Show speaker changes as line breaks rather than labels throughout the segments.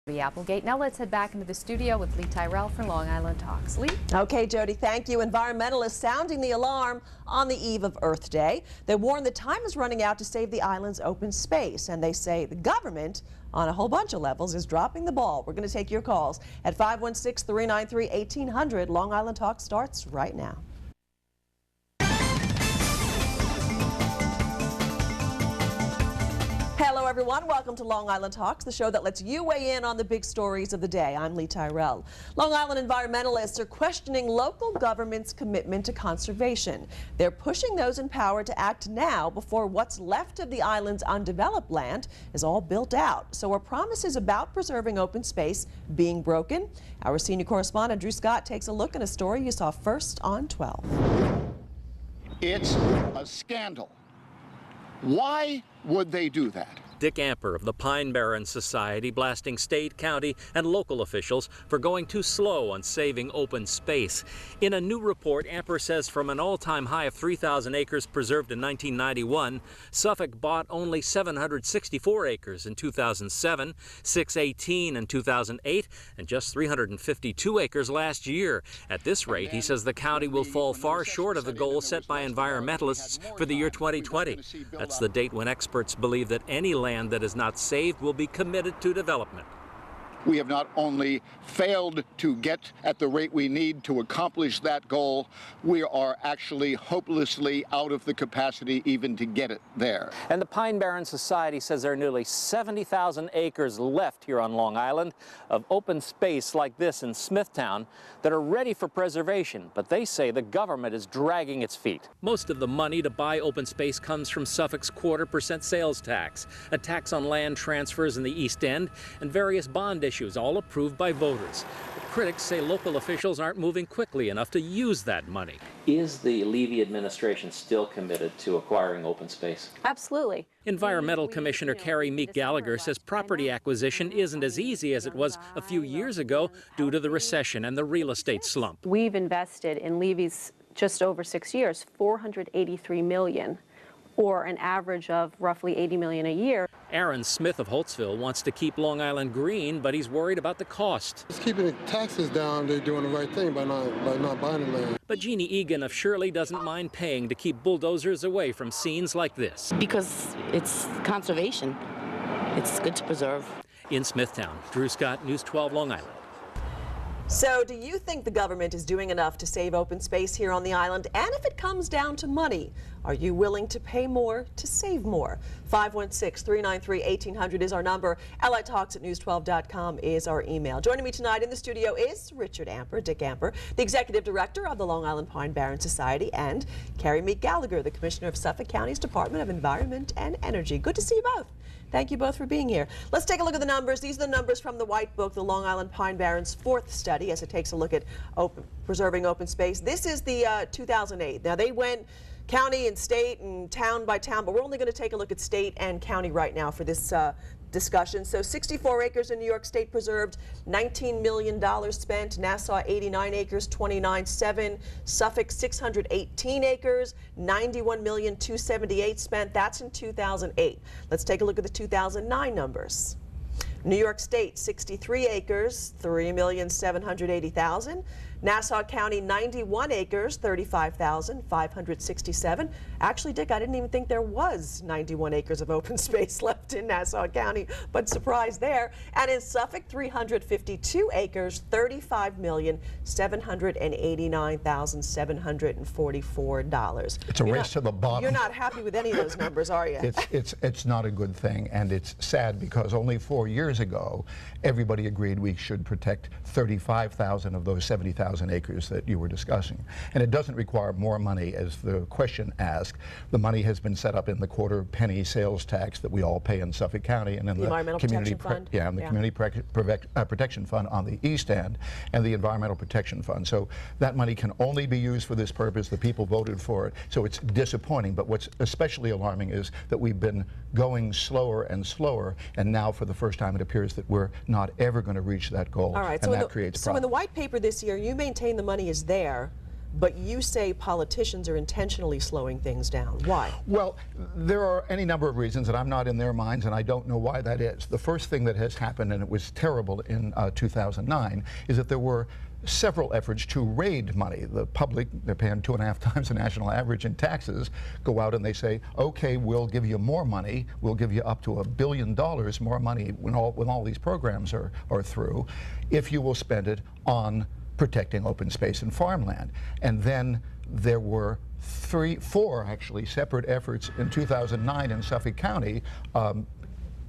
Applegate. Now let's head back into the studio with Lee Tyrrell for Long Island Talks. Lee?
Okay, Jody, thank you. Environmentalists sounding the alarm on the eve of Earth Day. They warn the time is running out to save the island's open space, and they say the government, on a whole bunch of levels, is dropping the ball. We're going to take your calls at 516-393-1800. Long Island Talk starts right now. Hello everyone, welcome to Long Island Talks, the show that lets you weigh in on the big stories of the day. I'm Lee Tyrrell. Long Island environmentalists are questioning local government's commitment to conservation. They're pushing those in power to act now before what's left of the island's undeveloped land is all built out. So are promises about preserving open space being broken? Our senior correspondent Drew Scott takes a look at a story you saw first on 12.
It's a scandal. Why would they do that?
Dick Amper of the Pine Barrens Society blasting state, county, and local officials for going too slow on saving open space. In a new report, Amper says from an all-time high of 3,000 acres preserved in 1991, Suffolk bought only 764 acres in 2007, 618 in 2008, and just 352 acres last year. At this rate, he says the county will fall far short of the goal set by environmentalists for the year 2020. That's the date when experts believe that any land that is not saved will be committed to development.
We have not only failed to get at the rate we need to accomplish that goal, we are actually hopelessly out of the capacity even to get it there.
And the Pine Barrens Society says there are nearly 70,000 acres left here on Long Island of open space like this in Smithtown that are ready for preservation, but they say the government is dragging its feet. Most of the money to buy open space comes from Suffolk's 0.25% sales tax, a tax on land transfers in the East End, and various bond issues, all approved by voters. But critics say local officials aren't moving quickly enough to use that money.
Is the Levy administration still committed to acquiring open space?
Absolutely.
Environmental Commissioner Carrie Meek Gallagher says property acquisition isn't as easy as it was a few years ago due to the recession and the real estate slump.
We've invested in levies just over 6 years, $483 million, or an average of roughly $80 million a year.
Aaron Smith of Holtzville wants to keep Long Island green, but he's worried about the cost.
Just keeping the taxes down, they're doing the right thing by not buying the land.
But Jeannie Egan of Shirley doesn't mind paying to keep bulldozers away from scenes like this.
Because it's conservation. It's good to preserve.
In Smithtown, Drew Scott, News 12, Long Island.
So do you think the government is doing enough to save open space here on the island? And if it comes down to money, are you willing to pay more to save more? 516-393-1800 is our number. LITalks@news12.com is our email. Joining me tonight in the studio is Richard Amper, Dick Amper, the Executive Director of the Long Island Pine Barrens Society, and Carrie Meek Gallagher, the Commissioner of Suffolk County's Department of Environment and Energy. Good to see you both. Thank you both for being here. Let's take a look at the numbers. These are the numbers from the White Book, the Long Island Pine Barrens' fourth study, as it takes a look at preserving open space. This is the 2008. Now, they went county and state and town by town, but we're only going to take a look at state and county right now for this discussion. So 64 acres in New York State preserved, $19 million spent. Nassau 89 acres, 29.7. Suffolk 618 acres, $91,278,000 spent. That's in 2008. Let's take a look at the 2009 numbers. New York State 63 acres, $3,780,000. Nassau County 91 acres, $35,567. Actually, Dick, I didn't even think there was 91 acres of open space left in Nassau County, but surprise there. And in Suffolk, 352 acres, $35,789,744.
It's a race to the bottom.
You're not happy with any of those numbers, are you?
It's not a good thing, and it's sad because only 4 years ago, everybody agreed we should protect 35,000 of those 70,000 acres that you were discussing. And it doesn't require more money, as the question asked. The money has been set up in the quarter-penny sales tax that we all pay in Suffolk County, and in the
Environmental Protection Fund.
Yeah, and the Community Protection Fund on the East End, and the Environmental Protection Fund. So that money can only be used for this purpose. The people voted for it. So it's disappointing. But what's especially alarming is that we've been going slower and slower, and now for the first time it appears that we're not ever going to reach that goal.
All right,
and that creates problems.
So in the white paper this year, you maintain the money is there, but you say politicians are intentionally slowing things down. Why?
Well, there are any number of reasons, and I'm not in their minds, and I don't know why that is. The first thing that has happened, and it was terrible in 2009, is that there were several efforts to raid money. The public, they're paying 2.5 times the national average in taxes, go out and they say, okay, we'll give you more money, we'll give you up to $1 billion more money when all these programs are through, if you will spend it on protecting open space and farmland. And then there were four actually separate efforts in 2009 in Suffolk County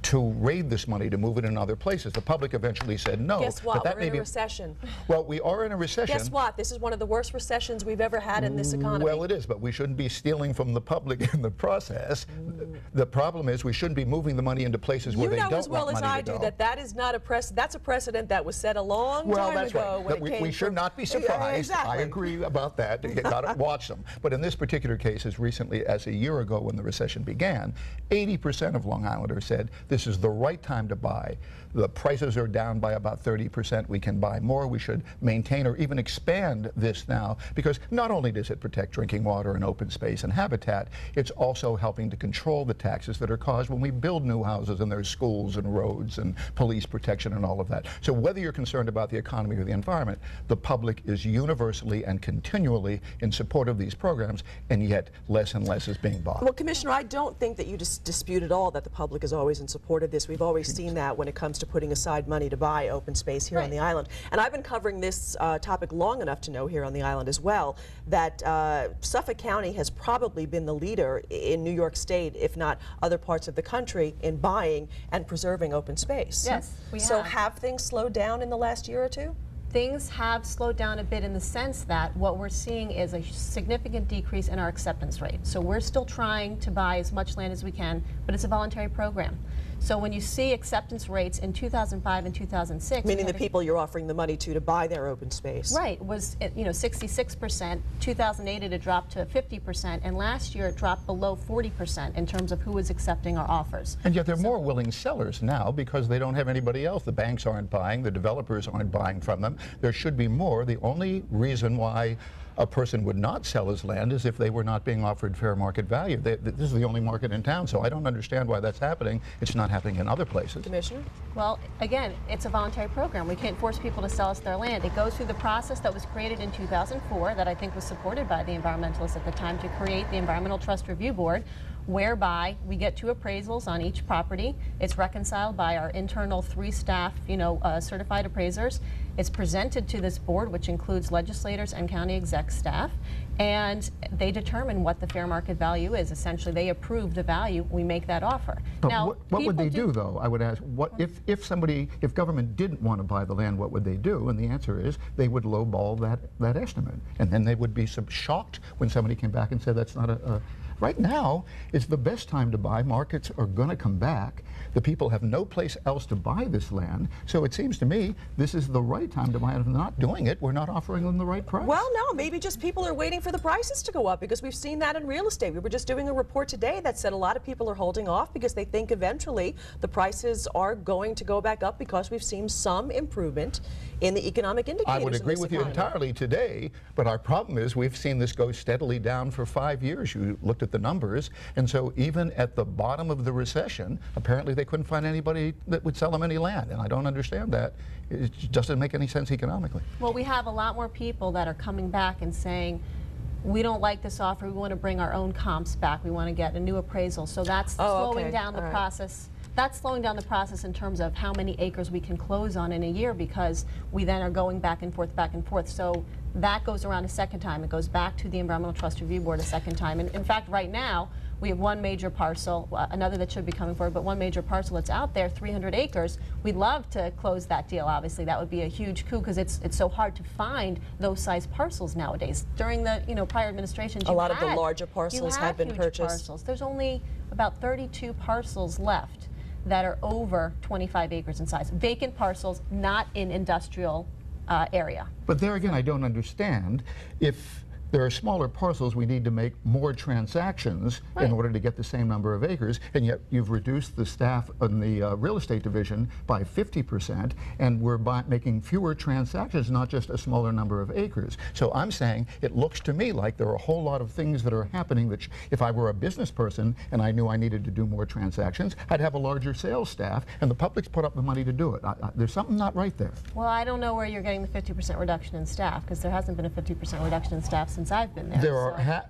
to raid this money to move it in other places. The public eventually said no.
Guess what?
But that
We're in a recession.
Well, we are in a recession.
Guess what? This is one of the worst recessions we've ever had in this economy.
Well, it is, but we shouldn't be stealing from the public in the process. The problem is we shouldn't be moving the money into places where they don't want money to go.
You know as well as I do that is not that's a precedent that was set a long time ago.
Well, that's right. We should not be surprised.
Exactly.
I agree about that. You got to watch them. But in this particular case, as recently as a year ago when the recession began, 80% of Long Islanders said this is the right time to buy. The prices are down by about 30%. We can buy more. We should maintain or even expand this now, because not only does it protect drinking water and open space and habitat, it's also helping to control the taxes that are caused when we build new houses and there's schools and roads and police protection and all of that. So whether you're concerned about the economy or the environment, the public is universally and continually in support of these programs, and yet less and less is being bought.
Well, Commissioner, I don't think that you just dispute at all that the public is always in support of this. We've always seen that when it comes to putting aside money to buy open space here on the island. And I've been covering this topic long enough to know here on the island as well that Suffolk County has probably been the leader in New York State, if not other parts of the country, in buying and preserving open space.
Yes, we have.
So have things slowed down in the last year or two?
Things have slowed down a bit in the sense that what we're seeing is a significant decrease in our acceptance rate. So we're still trying to buy as much land as we can, but it's a voluntary program. So when you see acceptance rates in 2005 and 2006,
meaning the people you're offering the money to buy their open space,
right, was 66%. 2008 it had dropped to 50%, and last year it dropped below 40% in terms of who was accepting our offers.
And yet there are more willing sellers now because they don't have anybody else. The banks aren't buying, the developers aren't buying from them. There should be more. The only reason why a person would not sell his land is if they were not being offered fair market value. This is the only market in town, so I don't understand why that's happening. It's not happening in other places.
Commissioner?
Well, again, it's a voluntary program. We can't force people to sell us their land. It goes through the process that was created in 2004 that I think was supported by the environmentalists at the time to create the Environmental Trust Review Board, whereby we get 2 appraisals on each property. It's reconciled by our internal 3 staff, certified appraisers. It's presented to this board, which includes legislators and county exec staff, and they determine what the fair market value is. Essentially, they approve the value. We make that offer.
But
now,
what would they do, though? I would ask, what if government didn't want to buy the land, what would they do? And the answer is they would lowball that estimate, and then they would be shocked when somebody came back and said that's not a. Right now is the best time to buy. Markets are going to come back. The people have no place else to buy this land. So it seems to me this is the right time to buy it. If they're not doing it, we're not offering them the right price.
Well, no, maybe just people are waiting for the prices to go up, because we've seen that in real estate. We were just doing a report today that said a lot of people are holding off because they think eventually the prices are going to go back up because we've seen some improvement in the economic indicators.
I would agree with you entirely today, but our problem is we've seen this go steadily down for 5 years. You looked at the numbers, and so even at the bottom of the recession, apparently they couldn't find anybody that would sell them any land, and I don't understand that. It just doesn't make any sense economically.
Well, we have a lot more people that are coming back and saying, we don't like this offer, we want to bring our own comps back, we want to get a new appraisal. So that's slowing down the process. That's slowing down the process in terms of how many acres we can close on in a year, because we then are going back and forth. So that goes around a second time. It goes back to the Environmental Trust Review Board a second time. And in fact, right now, we have one major parcel, another that should be coming forward, but one major parcel that's out there, 300 acres. We'd love to close that deal, obviously. That would be a huge coup, because it's so hard to find those size parcels nowadays. During the prior administrations,
a lot of the larger parcels have been purchased.
Parcels. There's only about 32 parcels left that are over 25 acres in size. Vacant parcels, not in industrial area.
But there again, I don't understand. If there are smaller parcels. We need to make more transactions in order to get the same number of acres, and yet you've reduced the staff in the real estate division by 50%, and we're making fewer transactions, not just a smaller number of acres. So I'm saying it looks to me like there are a whole lot of things that are happening that if I were a business person and I knew I needed to do more transactions, I'd have a larger sales staff, and the public's put up the money to do it. There's something not right there.
Well, I don't know where you're getting the 50% reduction in staff, because there hasn't been a 50% reduction in staff since I've been there.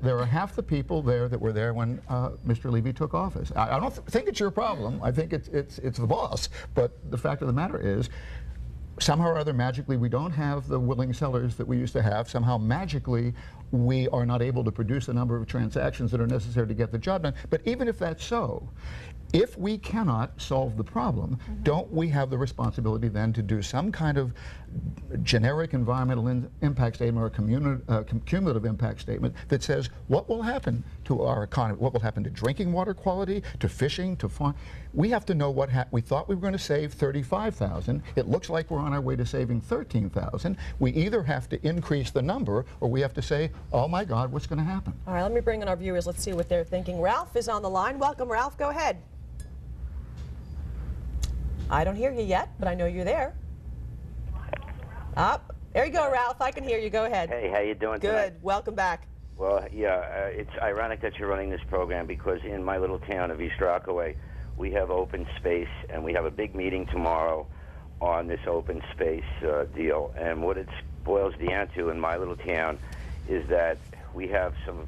There are half the people there that were there when Mr. Levy took office. I don't think it's your problem. I think it's the boss. But the fact of the matter is, somehow or other, magically, we don't have the willing sellers that we used to have. Somehow, magically, we are not able to produce the number of transactions that are necessary to get the job done. But even if that's so, if we cannot solve the problem, don't we have the responsibility then to do some kind of generic environmental impact statement or cumulative impact statement that says what will happen to our economy, what will happen to drinking water quality, to fishing, to farm. We have to know what we thought we were going to save 35,000. It looks like we're on our way to saving 13,000. We either have to increase the number or we have to say, oh my God, what's going to happen?
All right, let me bring in our viewers. Let's see what they're thinking. Ralph is on the line. Welcome, Ralph. Go ahead. I don't hear you yet, but I know you're there. There you go, Ralph. I can hear you. Go ahead.
Hey, how you doing
Good.
tonight?
Welcome back.
Well, yeah, it's ironic that you're running this program because in my little town of East Rockaway, we have open space, and we have a big meeting tomorrow on this open space deal. And what it boils down to in my little town is that we have some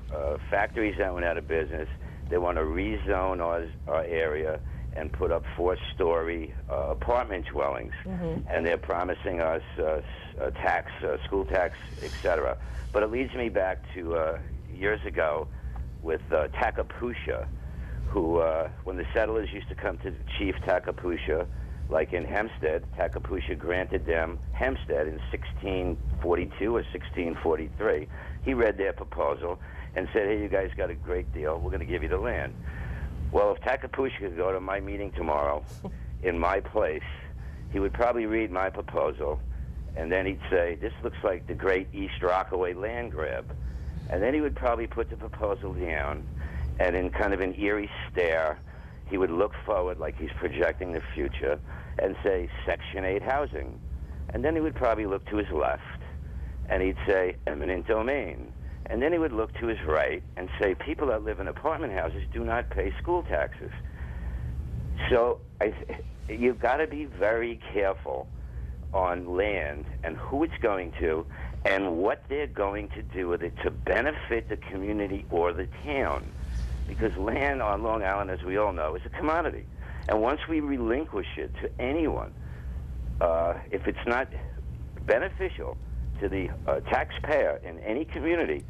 factories that went out of business. They want to rezone our area and put up 4-story apartment dwellings, and they're promising us tax, school tax, etc. But it leads me back to years ago with Tacapoosa, who, when the settlers used to come to Chief Tacapoosa, like in Hempstead, Tacapoosa granted them Hempstead in 1642 or 1643. He read their proposal and said, hey, you guys got a great deal. We're going to give you the land. Well, if Tacapoosa could go to my meeting tomorrow in my place, he would probably read my proposal, and then he'd say, this looks like the great East Rockaway land grab. And then he would probably put the proposal down, and in kind of an eerie stare, he would look forward like he's projecting the future and say, Section 8 housing. And then he would probably look to his left, and he'd say, eminent domain. And then he would look to his right and say, people that live in apartment houses do not pay school taxes. So you've got to be very careful on land and who it's going to and what they're going to do with it to benefit the community or the town. Because land on Long Island, as we all know, is a commodity. And once we relinquish it to anyone, if it's not beneficial to the taxpayer in any community,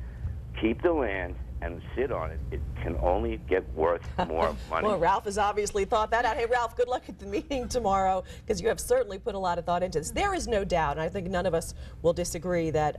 keep the land and sit on it. It can only get worth more money.
Well, Ralph has obviously thought that out. Hey, Ralph, good luck at the meeting tomorrow, because you have certainly put a lot of thought into this. There is no doubt, and I think none of us will disagree, that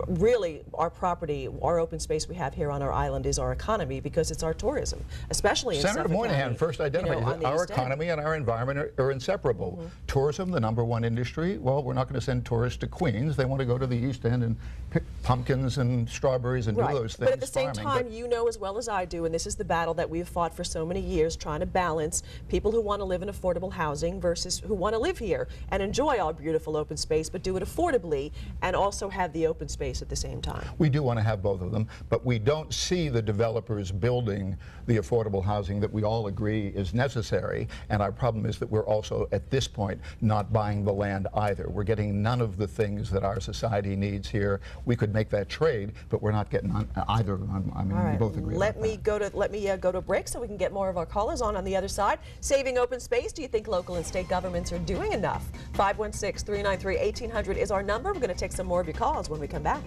really our property, our open space we have here on our island is our economy, because it's our tourism, especially in
Senator Moynihan
County,
first identified that our economy and our environment are inseparable. Tourism, the #1 industry, well, we're not going to send tourists to Queens. They want to go to the East End and pick pumpkins and strawberries and do those things.
But at the same time, you know as well as I do, and this is the battle that we've fought for so many years, trying to balance people who want to live in affordable housing versus who want to live here and enjoy our beautiful open space, but do it affordably and also have the open space at the same time.
We do want to have both of them, but we don't see the developers building the affordable housing that we all agree is necessary, and our problem is that we're also, at this point, not buying the land either. We're getting none of the things that our society needs here. We could make that trade, but we're not getting either of them. I mean, we both agree.
Let me go to break so we can get more of our callers on the other side. Saving open space, do you think local and state governments are doing enough? 516-393-1800 is our number. We're going to take some more of your calls when we come back.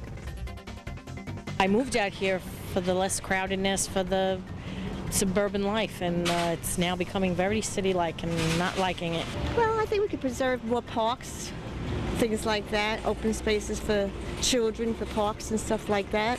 I moved out here for the less crowdedness, for the suburban life, and it's now becoming very city-like and not liking it.
Well, I think we could preserve more parks, things like that, open spaces for children, for parks and stuff like that.